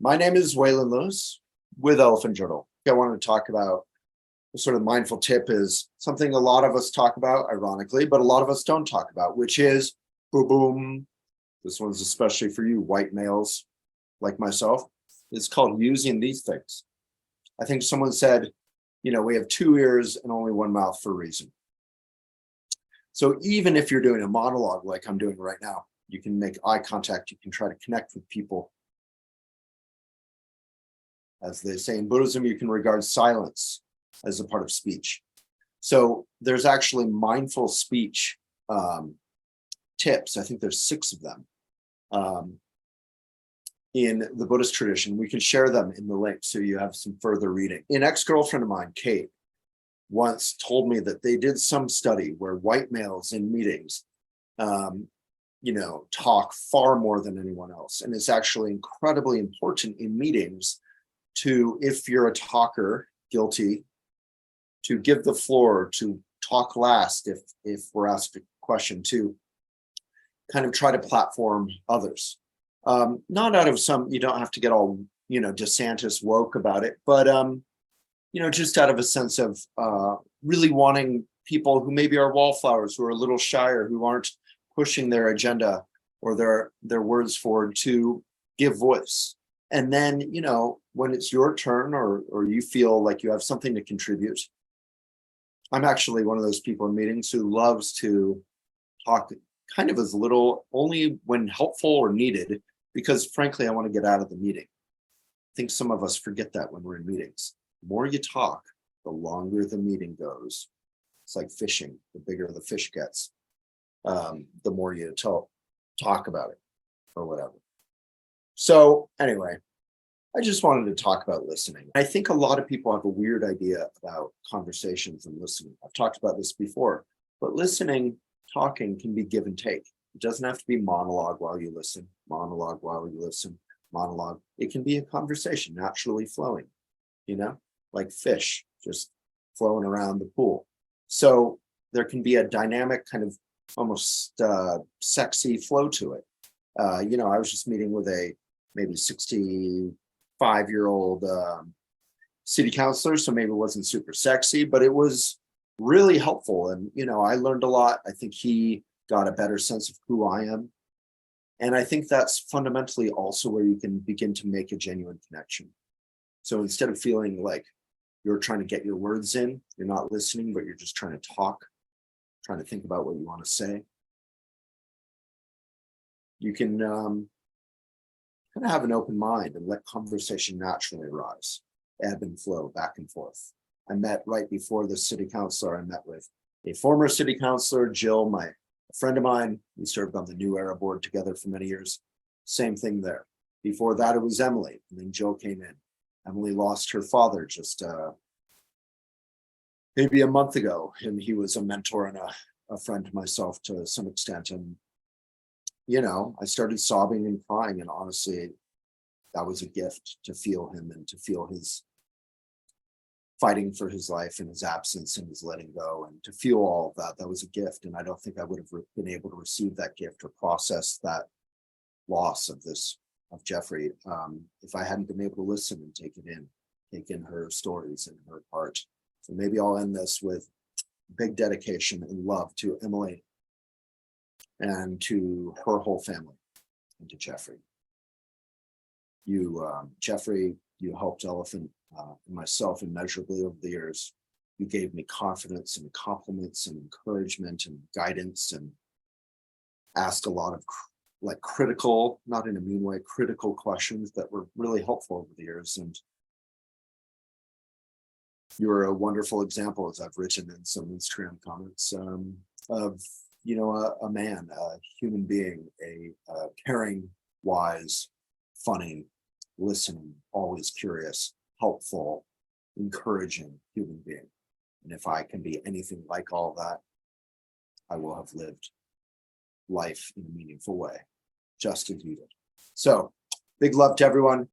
My name is Waylon Lewis with Elephant Journal. I want to talk about the sort of mindful tip is something a lot of us talk about, ironically, but a lot of us don't talk about, which is boom, boom. This one's especially for you white males like myself. It's called using these things. I think someone said, we have two ears and only one mouth for a reason. So even if you're doing a monologue like I'm doing right now, you can make eye contact, you can try to connect with people. As they say in Buddhism, you can regard silence as a part of speech. So there's actually mindful speech tips. I think there's 6 of them in the Buddhist tradition. We can share them in the link so you have some further reading. An ex-girlfriend of mine, Kate, once told me that they did some study where white males in meetings talk far more than anyone else. And it's actually incredibly important in meetings to, if you're a talker, guilty, to give the floor, to talk last if we're asked a question, to kind of try to platform others. Not out of some, you don't have to get all, DeSantis woke about it, but, just out of a sense of really wanting people who maybe are wallflowers, who are a little shyer, who aren't pushing their agenda or their words forward, to give voice. And then, when it's your turn or you feel like you have something to contribute, I'm actually one of those people in meetings who loves to talk kind of as little, only when helpful or needed, because frankly, I want to get out of the meeting. I think some of us forget that when we're in meetings. The more you talk, the longer the meeting goes. It's like fishing. The bigger the fish gets, the more you talk about it or whatever. So anyway, I just wanted to talk about listening. I think a lot of people have a weird idea about conversations and listening. I've talked about this before, but talking can be give and take. It doesn't have to be monologue while you listen, monologue while you listen, monologue. It can be a conversation naturally flowing, like fish just flowing around the pool. So there can be a dynamic kind of almost sexy flow to it. I was just meeting with a maybe 65-year-old city councilor, so maybe it wasn't super sexy, but it was really helpful. And, I learned a lot. I think he got a better sense of who I am. And I think that's fundamentally also where you can begin to make a genuine connection. So instead of feeling like you're trying to get your words in, you're not listening, but you're just trying to talk, trying to think about what you want to say, you can kind of have an open mind and let conversation naturally arise, ebb and flow back and forth. I met right before the city councilor, I met with a former city councilor, Jill, a friend of mine. We served on the New Era board together for many years. Same thing there. Before that, it was Emily, and then Jill came in. Emily lost her father just maybe a month ago, and he was a mentor and a friend to myself to some extent. And, I started sobbing and crying, and honestly, that was a gift to feel him and to feel his fighting for his life and his absence and his letting go, and to feel all of that. That was a gift. And I don't think I would have been able to receive that gift or process that loss of Jeffrey if I hadn't been able to listen and take in her stories and her part. So maybe I'll end this with big dedication and love to Emily and to her whole family, and to Jeffrey. Jeffrey, you helped Elephant and myself immeasurably over the years. You gave me confidence and compliments and encouragement and guidance, and asked a lot of critical, not in a mean way, critical questions that were really helpful over the years. And you're a wonderful example, as I've written in some Instagram comments, of a man, a human being, a caring, wise, funny, listening, always curious, helpful, encouraging human being. And if I can be anything like all that, I will have lived life in a meaningful way, just as you did. So big love to everyone.